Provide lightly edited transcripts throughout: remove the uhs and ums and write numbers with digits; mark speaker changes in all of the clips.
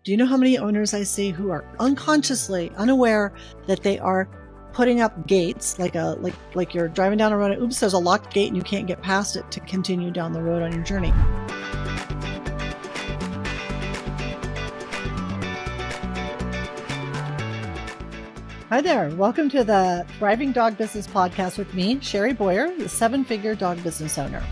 Speaker 1: Do you know how many owners I see who are unconsciously unaware that they are putting up gates like you're driving down a road and oops, there's a locked gate and you can't get past it to continue down the road on your journey. Hi there. Welcome to the Thriving Dog Business Podcast with me, Sherry Boyer, the 7-figure dog business owner.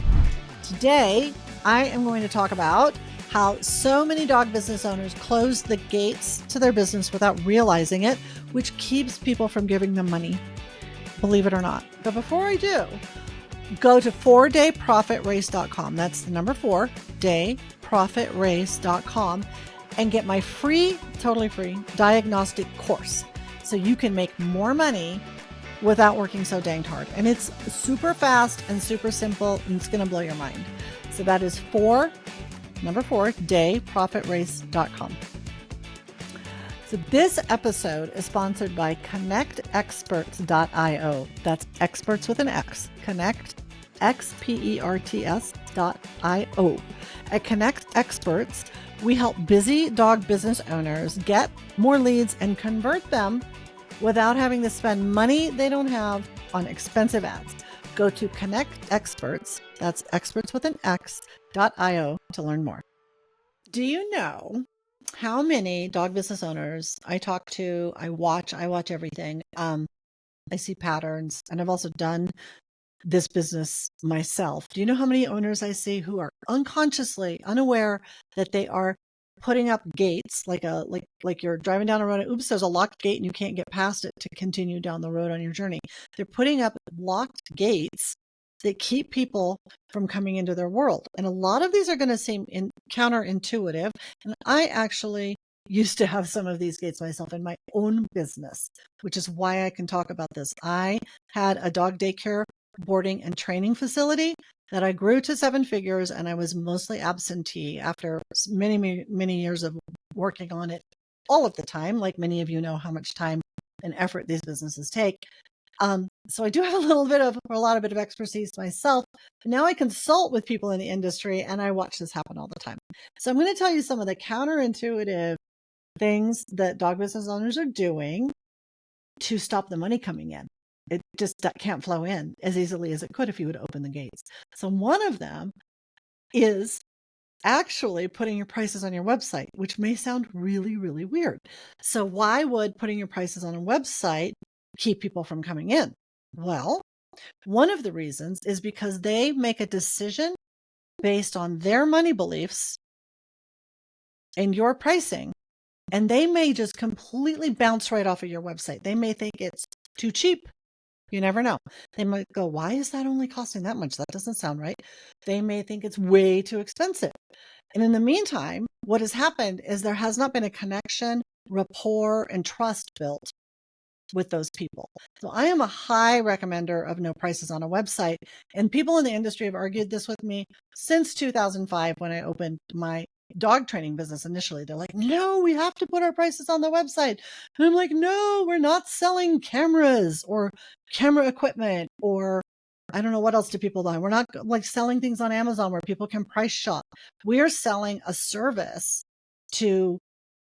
Speaker 1: Today, I am going to talk about how so many dog business owners close the gates to their business without realizing it, which keeps people from giving them money, believe it or not. But before I do, go to 4dayprofitrace.com. That's the number 4, dayprofitrace.com, and get my free, totally free diagnostic course so you can make more money without working so dang hard. And it's super fast and super simple, and it's going to blow your mind. So that is number 4, dayprofitrace.com. So this episode is sponsored by connectexperts.io. That's experts with an X. Connect, Xperts.io. At Connect Experts, we help busy dog business owners get more leads and convert them without having to spend money they don't have on expensive ads. Go to Connect Experts, that's experts with an X.io to learn more. Do you know how many dog business owners I talk to? I watch everything. I see patterns, and I've also done this business myself. Do you know how many owners I see who are unconsciously unaware that they are putting up gates like you're driving down a road and oops, there's a locked gate and you can't get past it to continue down the road on your journey. They're putting up locked gates that keep people from coming into their world. And a lot of these are going to seem counterintuitive. And I actually used to have some of these gates myself in my own business, which is why I can talk about this. I had a dog daycare, boarding, and training facility that I grew to 7 figures, and I was mostly absentee after many, many years of working on it all of the time. Like many of you know how much time and effort these businesses take. So I do have a lot of expertise myself. Now I consult with people in the industry, and I watch this happen all the time. So I'm going to tell you some of the counterintuitive things that dog business owners are doing to stop the money coming in. It just can't flow in as easily as it could if you would open the gates. So one of them is actually putting your prices on your website, which may sound really, really weird. So why would putting your prices on a website keep people from coming in? Well, one of the reasons is because they make a decision based on their money beliefs and your pricing, and they may just completely bounce right off of your website. They may think it's too cheap. You never know. They might go, why is that only costing that much? That doesn't sound right. They may think it's way too expensive. And in the meantime, what has happened is there has not been a connection, rapport, and trust built with those people. So I am a high recommender of no prices on a website. And people in the industry have argued this with me since 2005 when I opened my dog training business initially. They're like, no, we have to put our prices on the website. And I'm like, no, we're not selling cameras or camera equipment, or I don't know what else do people buy. We're not like selling things on Amazon where people can price shop. We're selling a service to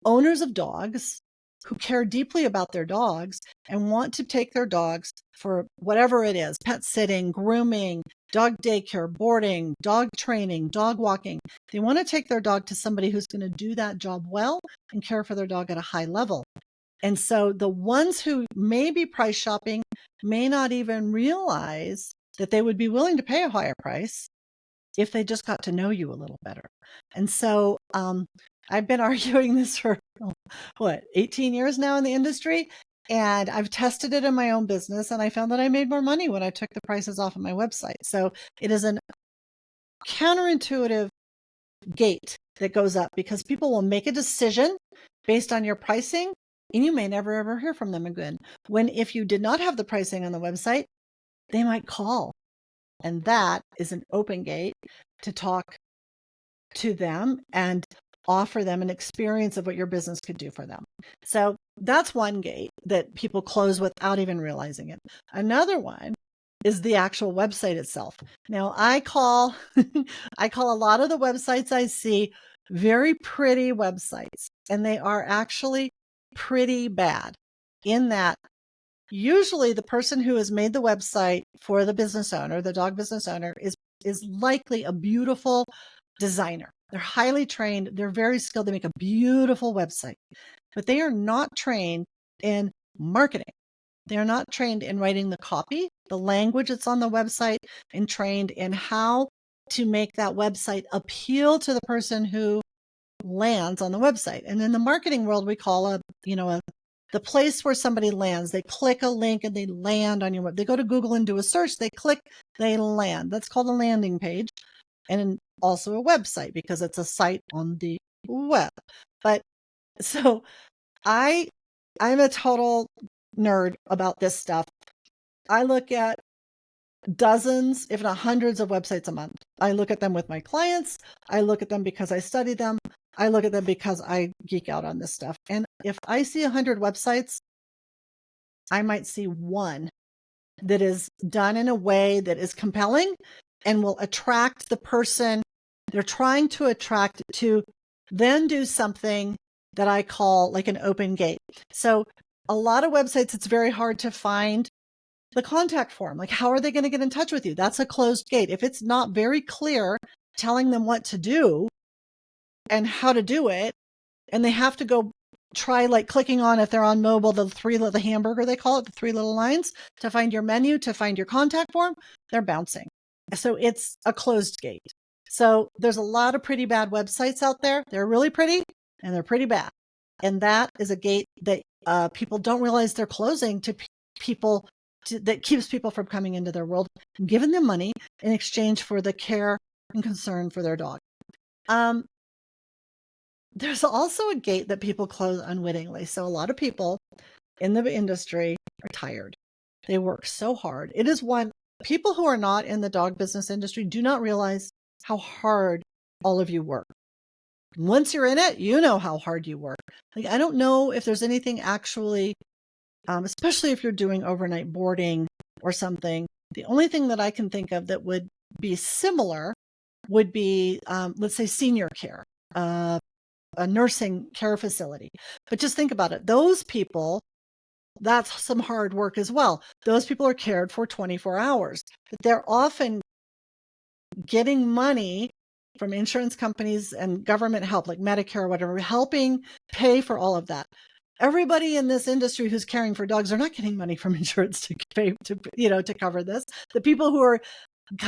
Speaker 1: owners of dogs who care deeply about their dogs and want to take their dogs for whatever it is, pet sitting, grooming, dog daycare, boarding, dog training, dog walking. They want to take their dog to somebody who's going to do that job well and care for their dog at a high level. And so the ones who may be price shopping may not even realize that they would be willing to pay a higher price if they just got to know you a little better. And so I've been arguing this for 18 years now in the industry. And I've tested it in my own business, and I found that I made more money when I took the prices off of my website. So it is a counterintuitive gate that goes up because people will make a decision based on your pricing, and you may never, ever hear from them again. When if you did not have the pricing on the website, they might call. And that is an open gate to talk to them and offer them an experience of what your business could do for them. So that's one gate that people close without even realizing it. Another one is the actual website itself. Now I call a lot of the websites I see very pretty websites, and they are actually pretty bad in that usually the person who has made the website for the business owner, the dog business owner, is likely a beautiful designer. They're highly trained. They're very skilled. They make a beautiful website, but they are not trained in marketing. They're not trained in writing the copy, the language that's on the website, and trained in how to make that website appeal to the person who lands on the website. And in the marketing world, we call the place where somebody lands. They click a link and they land on your web. They go to Google and do a search. They click, they land. That's called a landing page, and also a website because it's a site on the web. But so I'm a total nerd about this stuff. I look at dozens, if not hundreds of websites a month. I look at them with my clients. I look at them because I study them. I look at them because I geek out on this stuff. And if I see 100 websites, I might see one that is done in a way that is compelling and will attract the person they're trying to attract to then do something that I call like an open gate. So a lot of websites, it's very hard to find the contact form. Like, how are they going to get in touch with you? That's a closed gate. If it's not very clear telling them what to do and how to do it, and they have to go try like clicking on, if they're on mobile, the hamburger, they call it, the 3 little lines to find your menu, to find your contact form, they're bouncing. So it's a closed gate. So there's a lot of pretty bad websites out there. They're really pretty and they're pretty bad. And that is a gate that people don't realize they're closing to people that keeps people from coming into their world and giving them money in exchange for the care and concern for their dog. There's also a gate that people close unwittingly. So a lot of people in the industry are tired. They work so hard. It is one, people who are not in the dog business industry do not realize how hard all of you work. Once you're in it, you know how hard you work. Like, I don't know if there's anything actually, especially if you're doing overnight boarding or something. The only thing that I can think of that would be similar would be, let's say, senior care, a nursing care facility. But just think about it. Those people, that's some hard work as well. Those people are cared for 24 hours. But they're often getting money from insurance companies and government help, like Medicare or whatever, helping pay for all of that. Everybody in this industry who's caring for dogs are not getting money from insurance to pay to cover this. The people who are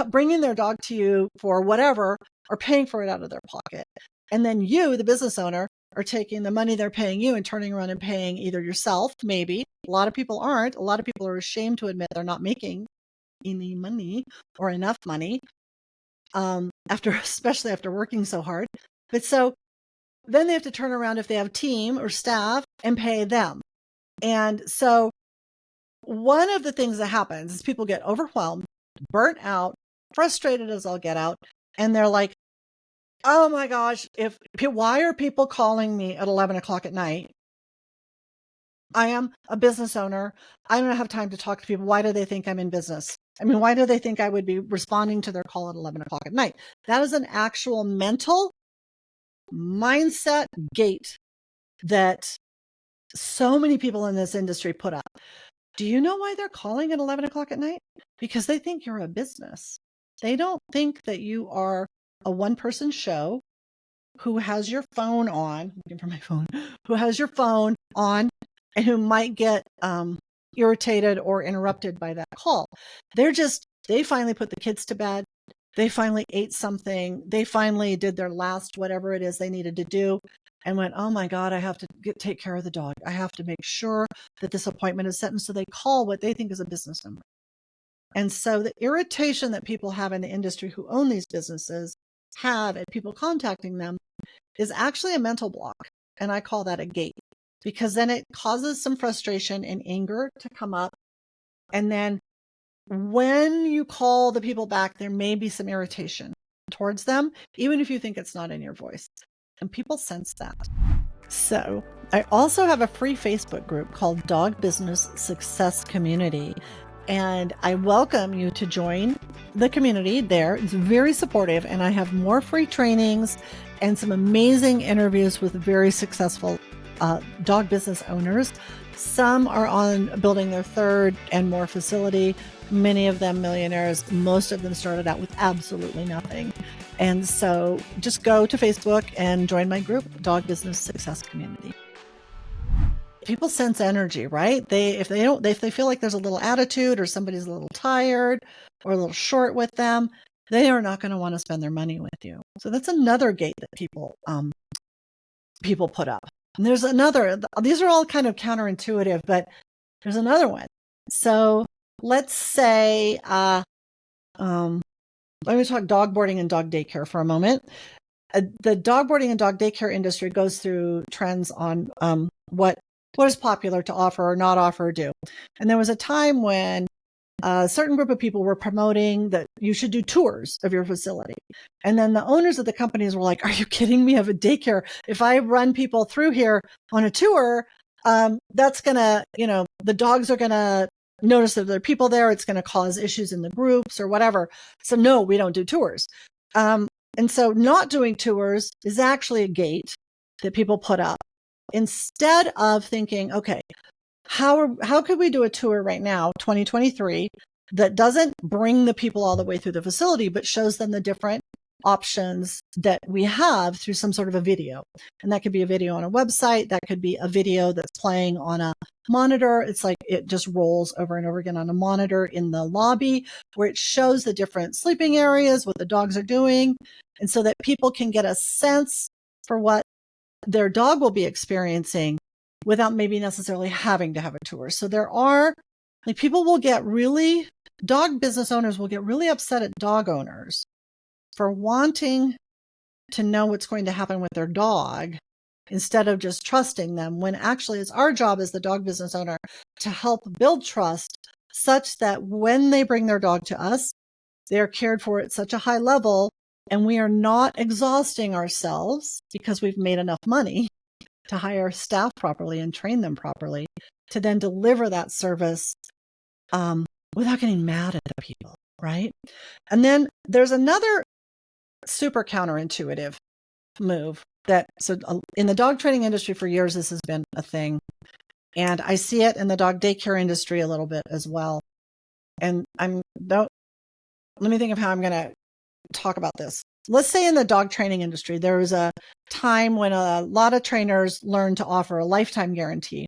Speaker 1: bringing their dog to you for whatever are paying for it out of their pocket. And then you, the business owner, are taking the money they're paying you and turning around and paying either yourself, maybe. A lot of people aren't. A lot of people are ashamed to admit they're not making any money or enough money, especially after working so hard. But so then they have to turn around if they have team or staff and pay them. And so one of the things that happens is people get overwhelmed, burnt out, frustrated as all get out. And they're like, oh my gosh, why are people calling me at 11 o'clock at night? I am a business owner. I don't have time to talk to people. Why do they think I'm in business? I mean, why do they think I would be responding to their call at 11 o'clock at night? That is an actual mental mindset gate that so many people in this industry put up. Do you know why they're calling at 11 o'clock at night? Because they think you're a business. They don't think that you are a one-person show who has your phone on, looking for my phone, who has your phone on and who might get irritated or interrupted by that call. They finally put the kids to bed. They finally ate something. They finally did their last whatever it is they needed to do and went, oh my God, I have to take care of the dog. I have to make sure that this appointment is set. And so they call what they think is a business number. And so the irritation that people have in the industry who own these businesses have at people contacting them is actually a mental block. And I call that a gate, because then it causes some frustration and anger to come up. And then when you call the people back, there may be some irritation towards them, even if you think it's not in your voice. And people sense that. So I also have a free Facebook group called Dog Business Success Community. And I welcome you to join the community there. It's very supportive, and I have more free trainings and some amazing interviews with very successful dog business owners. Some are on building their third and more facility, many of them millionaires. Most of them started out with absolutely nothing. And so just go to Facebook and join my group, Dog Business Success Community. People sense energy, right? If they feel like there's a little attitude or somebody's a little tired or a little short with them, they are not going to want to spend their money with you. So that's another gate that people put up. And there's another, these are all kind of counterintuitive, but there's another one. So let's say, let me talk dog boarding and dog daycare for a moment. The dog boarding and dog daycare industry goes through trends on what is popular to offer or not offer or do. And there was a time when a certain group of people were promoting that you should do tours of your facility. And then the owners of the companies were like, are you kidding me? I have a daycare. If I run people through here on a tour, that's going to, the dogs are going to notice that there are people there. It's going to cause issues in the groups or whatever. So no, we don't do tours. And so not doing tours is actually a gate that people put up. Instead of thinking, okay, how could we do a tour right now, 2023, that doesn't bring the people all the way through the facility, but shows them the different options that we have through some sort of a video. And that could be a video on a website. That could be a video that's playing on a monitor. It's like it just rolls over and over again on a monitor in the lobby where it shows the different sleeping areas, what the dogs are doing. And so that people can get a sense for what their dog will be experiencing without maybe necessarily having to have a tour. So there are, dog business owners will get really upset at dog owners for wanting to know what's going to happen with their dog instead of just trusting them, when actually it's our job as the dog business owner to help build trust such that when they bring their dog to us, they're cared for at such a high level and we are not exhausting ourselves because we've made enough money to hire staff properly and train them properly to then deliver that service without getting mad at the people, right? And then there's another super counterintuitive move in the dog training industry for years, this has been a thing. And I see it in the dog daycare industry a little bit as well. And let me think of how I'm going to talk about this. Let's say in the dog training industry, there was a time when a lot of trainers learned to offer a lifetime guarantee.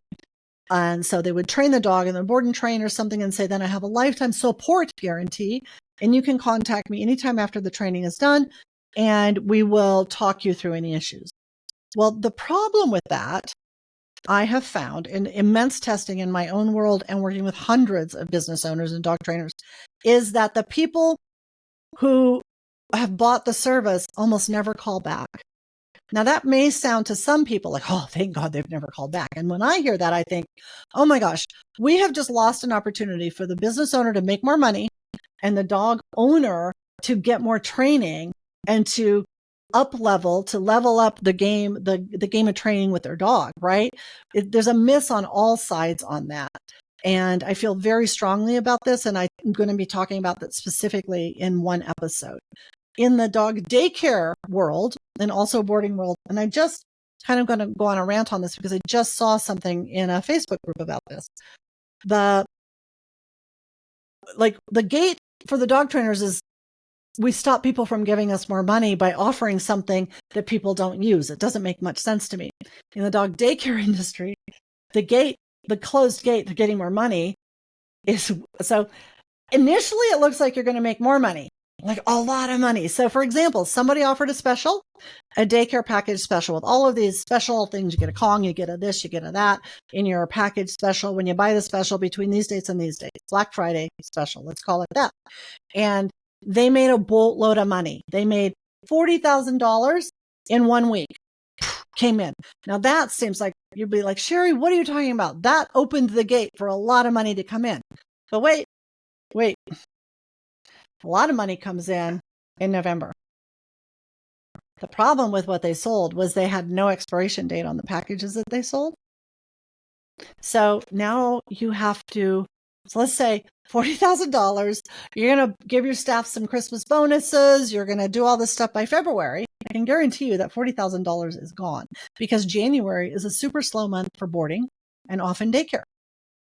Speaker 1: And so they would train the dog and the board and train or something and say, then I have a lifetime support guarantee. And you can contact me anytime after the training is done, and we will talk you through any issues. Well, the problem with that, I have found in immense testing in my own world and working with hundreds of business owners and dog trainers, is that the people who have bought the service almost never call back. Now, that may sound to some people like, oh, thank God they've never called back. And when I hear that, I think, oh my gosh, we have just lost an opportunity for the business owner to make more money and the dog owner to get more training and to level up the game, the game of training with their dog, right? There's a miss on all sides on that. And I feel very strongly about this. And I'm going to be talking about that specifically in one episode. In the dog daycare world and also boarding world, and I just kind of going to go on a rant on this because I just saw something in a Facebook group about this. The gate for the dog trainers is we stop people from giving us more money by offering something that people don't use. It doesn't make much sense to me. In the dog daycare industry, the closed gate to getting more money is, so initially it looks like you're going to make more money, like a lot of money. So for example, somebody offered a daycare package special with all of these special things. You get a Kong, you get a this, you get a that in your package special. When you buy the special between these dates and these dates, Black Friday special, let's call it that. And they made a boatload of money. They made $40,000 in 1 week. Came in. Now that seems like you'd be like, Sherry, what are you talking about? That opened the gate for a lot of money to come in. But wait, a lot of money comes in November. The problem with what they sold was they had no expiration date on the packages that they sold. So now you have to So let's say $40,000, you're going to give your staff some Christmas bonuses. You're going to do all this stuff by February. I can guarantee you that $40,000 is gone because January is a super slow month for boarding and often daycare.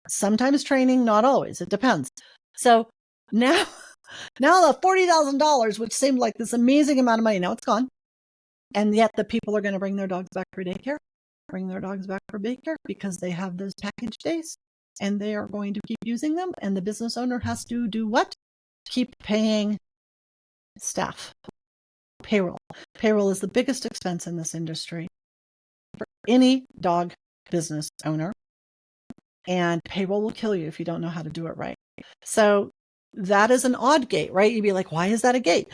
Speaker 1: Sometimes training, not always. It depends. So now the $40,000, which seemed like this amazing amount of money, now it's gone. And yet the people are going to bring their dogs back for daycare, bring their dogs back for daycare because they have those package days and they are going to keep using them. And the business owner has to do what? Keep paying staff. Payroll. Payroll is the biggest expense in this industry for any dog business owner. And payroll will kill you if you don't know how to do it right. So that is an odd gate, right? You'd be like, why is that a gate?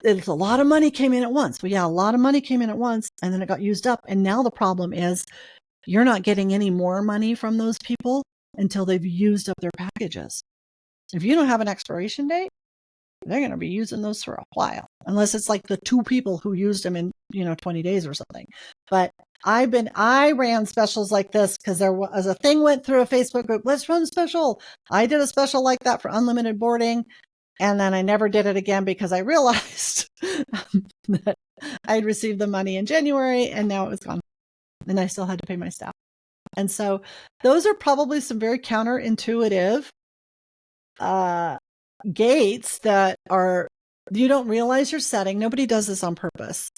Speaker 1: It's a lot of money came in at once. Well, yeah, a lot of money came in at once and then it got used up. And now the problem is you're not getting any more money from those people until they've used up their packages. If you don't have an expiration date, they're going to be using those for a while, unless it's like the 2 people who used them in, 20 days or something. But I ran specials like this because there was a thing went through a Facebook group. Let's run a special. I did a special like that for unlimited boarding. And then I never did it again because I realized that I'd received the money in January and now it was gone. And I still had to pay my staff. And so those are probably some very counterintuitive gates that are, you don't realize you're setting. Nobody does this on purpose,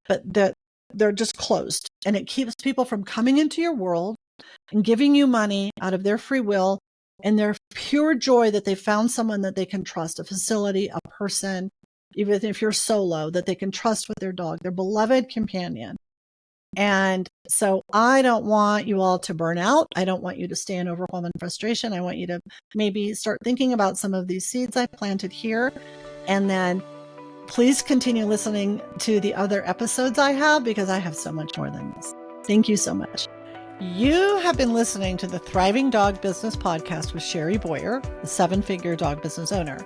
Speaker 1: but that they're just closed. And it keeps people from coming into your world and giving you money out of their free will and their pure joy that they found someone that they can trust, a facility, a person, even if you're solo, that they can trust with their dog, their beloved companion. And so I don't want you all to burn out. I don't want you to stay in overwhelm and frustration. I want you to maybe start thinking about some of these seeds I planted here. And then please continue listening to the other episodes I have because I have so much more than this. Thank you so much. You have been listening to the Thriving Dog Business Podcast with Sherry Boyer, the 7-figure dog business owner.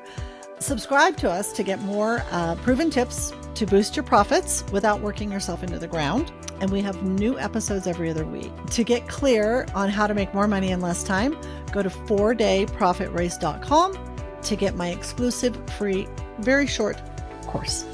Speaker 1: Subscribe to us to get more proven tips to boost your profits without working yourself into the ground. And we have new episodes every other week. To get clear on how to make more money in less time, go to 4dayprofitrace.com to get my exclusive free, very short course.